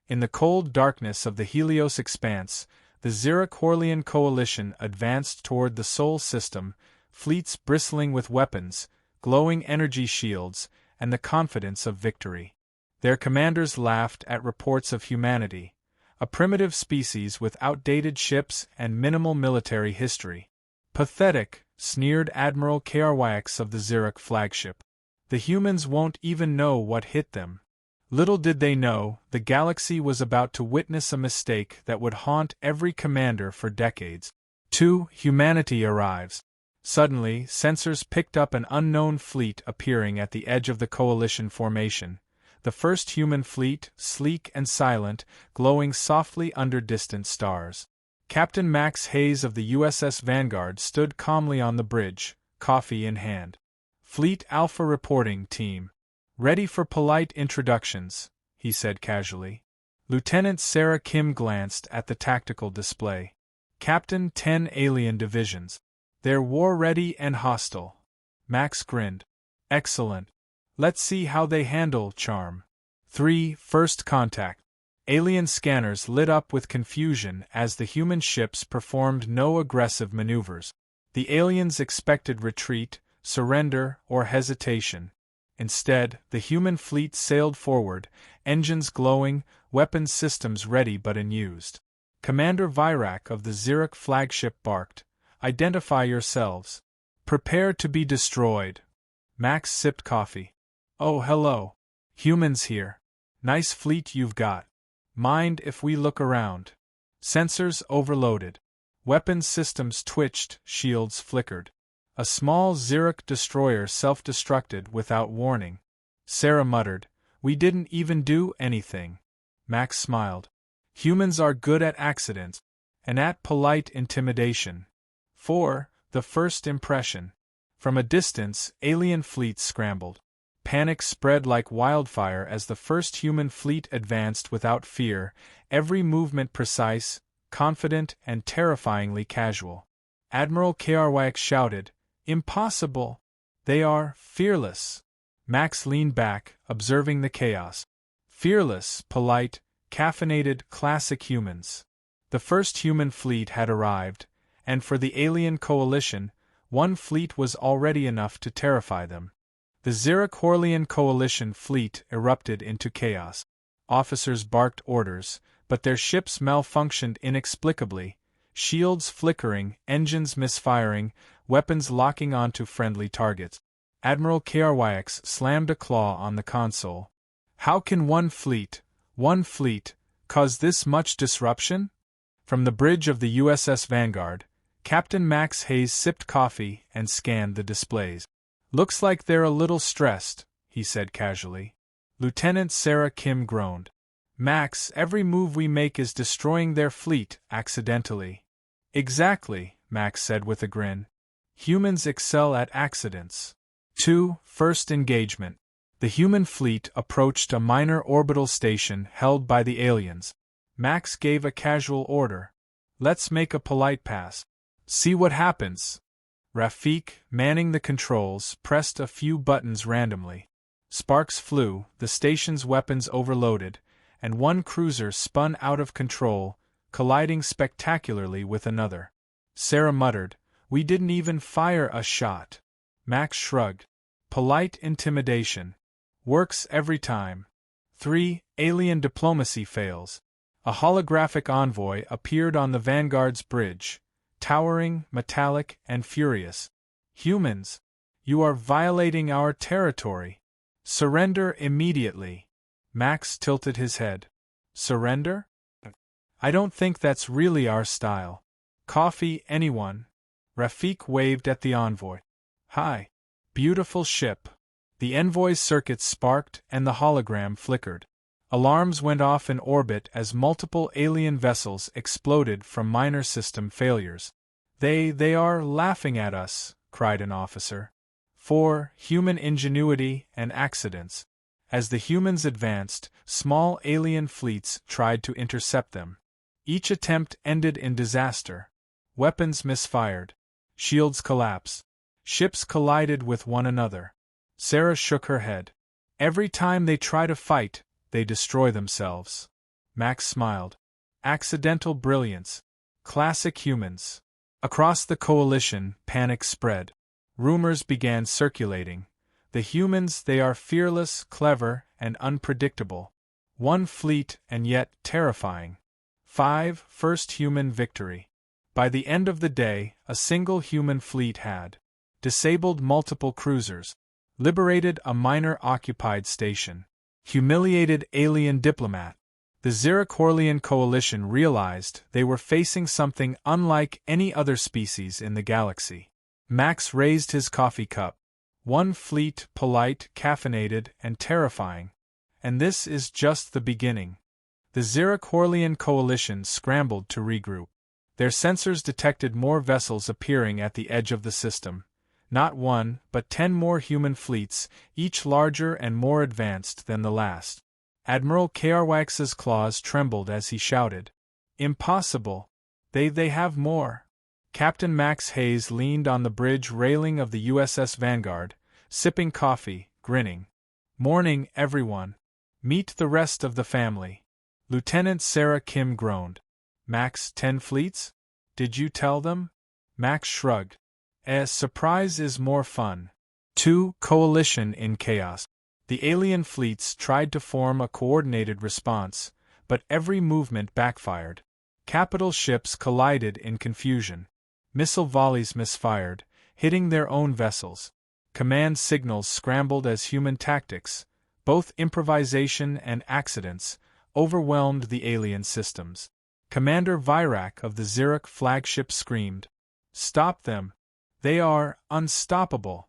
In the cold darkness of the Helios expanse, the Zyrrak-Horlian Coalition advanced toward the Sol system, fleets bristling with weapons, glowing energy shields, and the confidence of victory. Their commanders laughed at reports of humanity, a primitive species with outdated ships and minimal military history. Pathetic, sneered Admiral Zyrrak of the Zyrrak flagship. The humans won't even know what hit them. Little did they know, the galaxy was about to witness a mistake that would haunt every commander for decades. 2. Humanity arrives. Suddenly, sensors picked up an unknown fleet appearing at the edge of the Coalition formation. The first human fleet, sleek and silent, glowing softly under distant stars. Captain Max Hayes of the USS Vanguard stood calmly on the bridge, coffee in hand. Fleet Alpha reporting, team. Ready for polite introductions, he said casually. Lieutenant Sarah Kim glanced at the tactical display. Captain, 10 alien divisions. They're war-ready and hostile. Max grinned. Excellent. Let's see how they handle charm. 3. First contact. Alien scanners lit up with confusion as the human ships performed no aggressive maneuvers. The aliens expected retreat, surrender, or hesitation. Instead, the human fleet sailed forward, engines glowing, weapons systems ready but unused. Commander Zyrrak of the Zyrrak flagship barked, "Identify yourselves. Prepare to be destroyed." Max sipped coffee. "Oh, hello. Humans here. Nice fleet you've got. Mind if we look around?" Sensors overloaded. Weapons systems twitched, shields flickered. A small Zyrrak destroyer self-destructed without warning. Sarah muttered, "We didn't even do anything." Max smiled. "Humans are good at accidents, and at polite intimidation." 4. The first impression. From a distance, alien fleets scrambled. Panic spread like wildfire as the first human fleet advanced without fear, every movement precise, confident, and terrifyingly casual. Admiral Zyrrak shouted, "Impossible! They are fearless!" Max leaned back, observing the chaos. Fearless, polite, caffeinated, classic humans. The first human fleet had arrived, and for the alien coalition, one fleet was already enough to terrify them. The Zyrrak-Horlian Coalition fleet erupted into chaos. Officers barked orders, but their ships malfunctioned inexplicably, shields flickering, engines misfiring, weapons locking onto friendly targets. Admiral Zyrrak slammed a claw on the console. "How can one fleet, cause this much disruption?" From the bridge of the USS Vanguard, Captain Max Hayes sipped coffee and scanned the displays. "Looks like they're a little stressed," he said casually. Lieutenant Sarah Kim groaned. "Max, every move we make is destroying their fleet, accidentally." "Exactly," Max said with a grin. "Humans excel at accidents." 2. First engagement. The human fleet approached a minor orbital station held by the aliens. Max gave a casual order. "Let's make a polite pass. See what happens." Rafik, manning the controls, pressed a few buttons randomly. Sparks flew, the station's weapons overloaded, and one cruiser spun out of control, colliding spectacularly with another. Sarah muttered, "We didn't even fire a shot." Max shrugged. "Polite intimidation. Works every time." 3. Alien diplomacy fails. A holographic envoy appeared on the Vanguard's bridge, towering, metallic, and furious. "Humans, you are violating our territory. Surrender immediately." Max tilted his head. "Surrender? I don't think that's really our style. Coffee, anyone?" Rafik waved at the envoy. "Hi. Beautiful ship." The envoy's circuits sparked and the hologram flickered. Alarms went off in orbit as multiple alien vessels exploded from minor system failures. They are laughing at us," cried an officer. 4. Human ingenuity and accidents. As the humans advanced, small alien fleets tried to intercept them. Each attempt ended in disaster. Weapons misfired. Shields collapsed. Ships collided with one another. Sarah shook her head. "Every time they try to fight, they destroy themselves." Max smiled. Accidental brilliance. Classic humans. Across the coalition, panic spread. Rumors began circulating. The humans, they are fearless, clever, and unpredictable. One fleet, and yet terrifying. 5. First human victory. By the end of the day, a single human fleet had disabled multiple cruisers, liberated a minor occupied station, humiliated alien diplomat. The Zyrrak-Horlian Coalition realized they were facing something unlike any other species in the galaxy. Max raised his coffee cup. One fleet, polite, caffeinated, and terrifying. And this is just the beginning. The Zyrrak-Horlian Coalition scrambled to regroup. Their sensors detected more vessels appearing at the edge of the system. Not one, but 10 more human fleets, each larger and more advanced than the last. Admiral Krwax's claws trembled as he shouted, "Impossible! They have more!" Captain Max Hayes leaned on the bridge railing of the USS Vanguard, sipping coffee, grinning. "Morning, everyone. Meet the rest of the family." Lieutenant Sarah Kim groaned. "Max, 10 fleets? Did you tell them?" Max shrugged. Surprise is more fun." 2. Coalition in chaos. The alien fleets tried to form a coordinated response, but every movement backfired. Capital ships collided in confusion. Missile volleys misfired, hitting their own vessels. Command signals scrambled as human tactics, both improvisation and accidents, overwhelmed the alien systems. Commander Zyrrak of the Zyrrak flagship screamed, "Stop them! They are unstoppable!"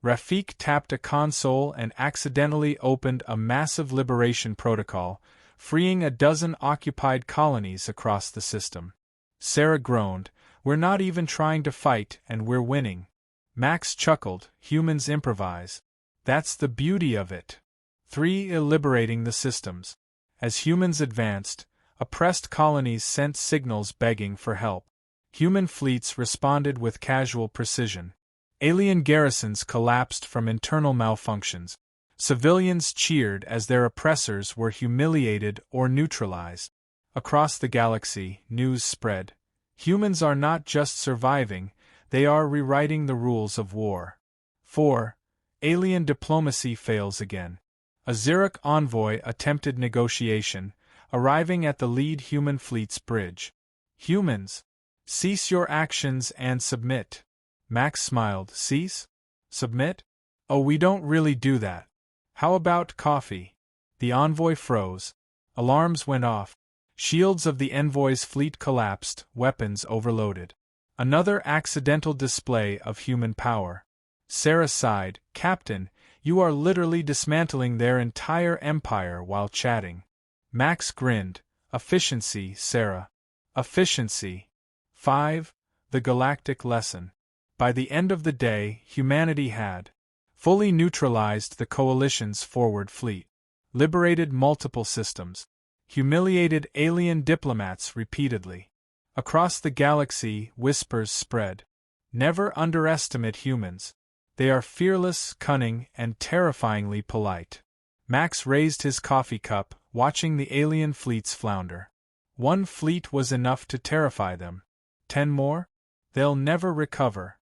Rafik tapped a console and accidentally opened a massive liberation protocol, freeing a dozen occupied colonies across the system. Sarah groaned, "We're not even trying to fight and we're winning." Max chuckled, "Humans improvise. That's the beauty of it." 3. Liberating the systems. As humans advanced, oppressed colonies sent signals begging for help. Human fleets responded with casual precision. Alien garrisons collapsed from internal malfunctions. Civilians cheered as their oppressors were humiliated or neutralized. Across the galaxy, news spread. Humans are not just surviving, they are rewriting the rules of war. 4. Alien diplomacy fails again. A Zyrrak envoy attempted negotiation, arriving at the lead human fleet's bridge. "Humans, cease your actions and submit." Max smiled. "Cease? Submit? Oh, we don't really do that. How about coffee?" The envoy froze. Alarms went off. Shields of the envoy's fleet collapsed, weapons overloaded. Another accidental display of human power. Sarah sighed, "Captain, you are literally dismantling their entire empire while chatting." Max grinned. "Efficiency, Sarah. Efficiency." 5. The galactic lesson. By the end of the day, humanity had fully neutralized the Coalition's forward fleet, liberated multiple systems, humiliated alien diplomats repeatedly. Across the galaxy, whispers spread. Never underestimate humans. They are fearless, cunning, and terrifyingly polite. Max raised his coffee cup, watching the alien fleets flounder. One fleet was enough to terrify them. 10 more? They'll never recover.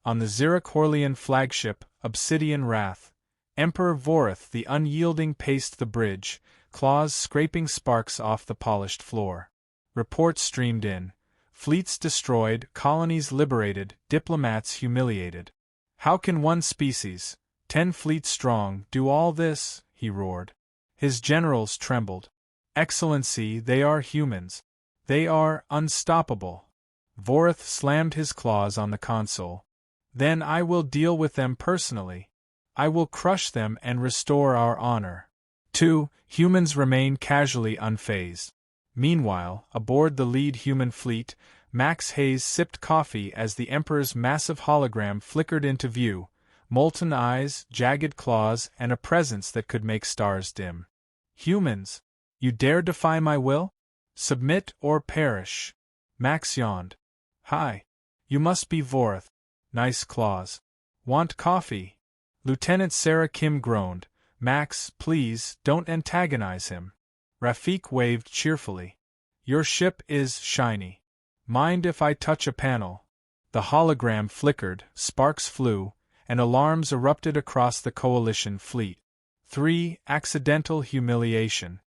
On the Zyrrak-Horlian flagship, Obsidian Wrath, Emperor Vorith the Unyielding paced the bridge, claws scraping sparks off the polished floor. Reports streamed in. Fleets destroyed, colonies liberated, diplomats humiliated. "How can one species, 10 fleets strong, do all this?" he roared. His generals trembled. "Excellency, they are humans. They are unstoppable." Vorith slammed his claws on the console. "Then I will deal with them personally. I will crush them and restore our honor." 2. Humans remain casually unfazed. Meanwhile, aboard the lead human fleet, Max Hayes sipped coffee as the Emperor's massive hologram flickered into view, molten eyes, jagged claws, and a presence that could make stars dim. "Humans, you dare defy my will? Submit or perish." Max yawned. "Hi. You must be Vorith. Nice claws. Want coffee?" Lieutenant Sarah Kim groaned. "Max, please, don't antagonize him." Rafik waved cheerfully. Your ship is shiny. Mind if I touch a panel? The hologram flickered, sparks flew, and alarms erupted across the Coalition fleet. 3. Accidental humiliation.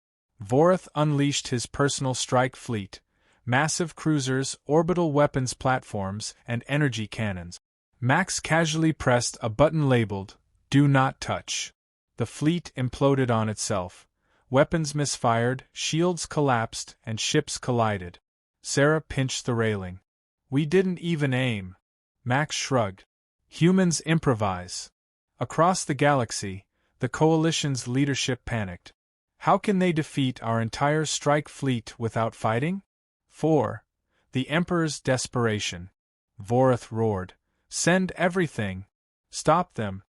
Vorath unleashed his personal strike fleet, massive cruisers, orbital weapons platforms, and energy cannons. Max casually pressed a button labeled, "Do not touch." The fleet imploded on itself. Weapons misfired, shields collapsed, and ships collided. Sarah pinched the railing. We didn't even aim. Max shrugged. Humans improvise. Across the galaxy, the Coalition's leadership panicked. How can they defeat our entire strike fleet without fighting? 4. The Emperor's desperation. Vorath roared. Send everything. Stop them.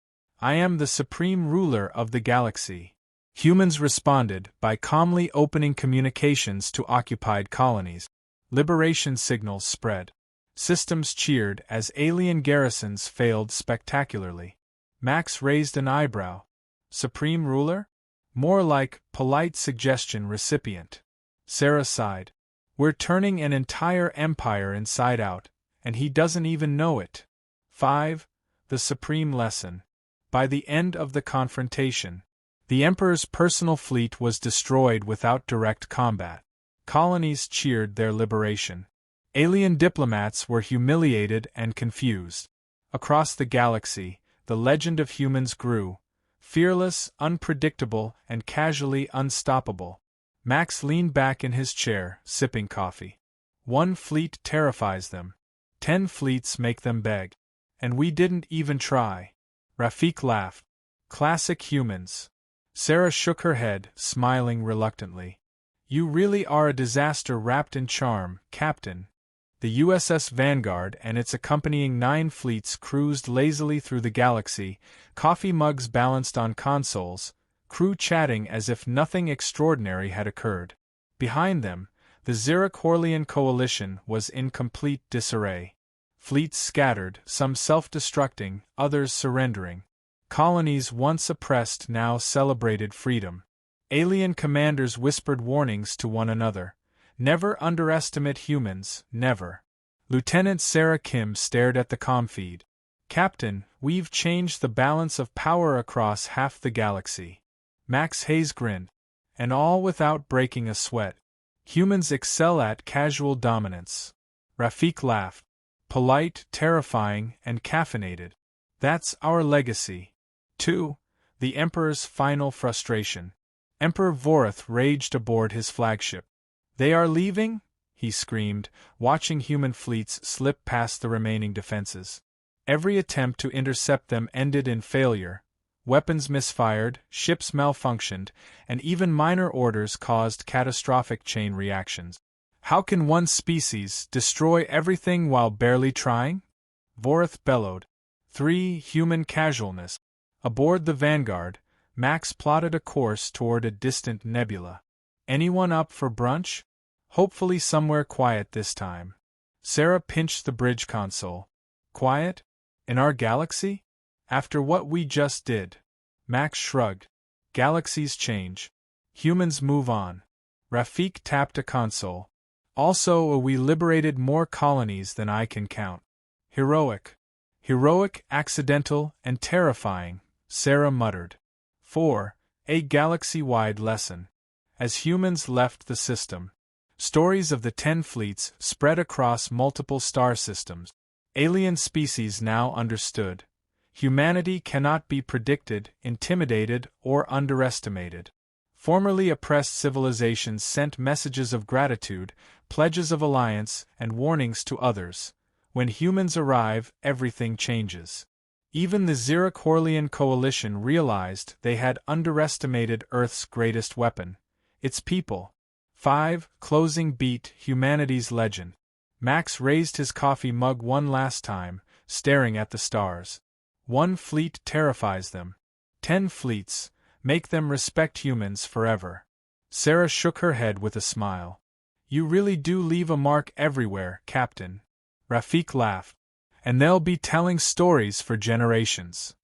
I am the supreme ruler of the galaxy. Humans responded by calmly opening communications to occupied colonies. Liberation signals spread. Systems cheered as alien garrisons failed spectacularly. Max raised an eyebrow. Supreme ruler? More like polite suggestion recipient. Sarah sighed. We're turning an entire empire inside out, and he doesn't even know it. 5. The supreme lesson. By the end of the confrontation, the Emperor's personal fleet was destroyed without direct combat. Colonies cheered their liberation. Alien diplomats were humiliated and confused. Across the galaxy, the legend of humans grew, fearless, unpredictable, and casually unstoppable. Max leaned back in his chair, sipping coffee. 1 fleet terrifies them. 10 fleets make them beg. And we didn't even try. Rafik laughed. Classic humans. Sarah shook her head, smiling reluctantly. You really are a disaster wrapped in charm, Captain. The USS Vanguard and its accompanying 9 fleets cruised lazily through the galaxy, coffee mugs balanced on consoles, crew chatting as if nothing extraordinary had occurred. Behind them, the Zyrrak-Horlian Coalition was in complete disarray. Fleets scattered, some self-destructing, others surrendering. Colonies once oppressed now celebrated freedom. Alien commanders whispered warnings to one another. Never underestimate humans, never. Lieutenant Sarah Kim stared at the comm feed. Captain, we've changed the balance of power across half the galaxy. Max Hayes grinned. And all without breaking a sweat. Humans excel at casual dominance. Rafik laughed. Polite, terrifying, and caffeinated. That's our legacy. 2. The Emperor's final frustration. Emperor Vorath raged aboard his flagship. They are leaving? He screamed, watching human fleets slip past the remaining defenses. Every attempt to intercept them ended in failure. Weapons misfired, ships malfunctioned, and even minor orders caused catastrophic chain reactions. How can one species destroy everything while barely trying? Vorath bellowed. 3. Human casualness. Aboard the Vanguard, Max plotted a course toward a distant nebula. Anyone up for brunch? Hopefully somewhere quiet this time. Sarah pinched the bridge console. Quiet? In our galaxy? After what we just did. Max shrugged. Galaxies change. Humans move on. Rafik tapped a console. Also, we liberated more colonies than I can count. Heroic. Heroic, accidental, and terrifying, Sarah muttered. 4. A galaxy-wide lesson. As humans left the system, stories of the 10 fleets spread across multiple star systems. Alien species now understood. Humanity cannot be predicted, intimidated, or underestimated. Formerly oppressed civilizations sent messages of gratitude, pledges of alliance, and warnings to others. When humans arrive, everything changes. Even the Zyrrak-Horlian Coalition realized they had underestimated Earth's greatest weapon, its people. 5. Closing beat, humanity's legend. Max raised his coffee mug one last time, staring at the stars. 1 fleet terrifies them. 10 fleets, make them respect humans forever. Sarah shook her head with a smile. You really do leave a mark everywhere, Captain. Rafik laughed. And they'll be telling stories for generations.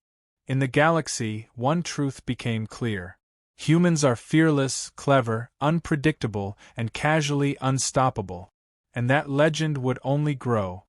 In the galaxy, one truth became clear. Humans are fearless, clever, unpredictable, and casually unstoppable. And that legend would only grow.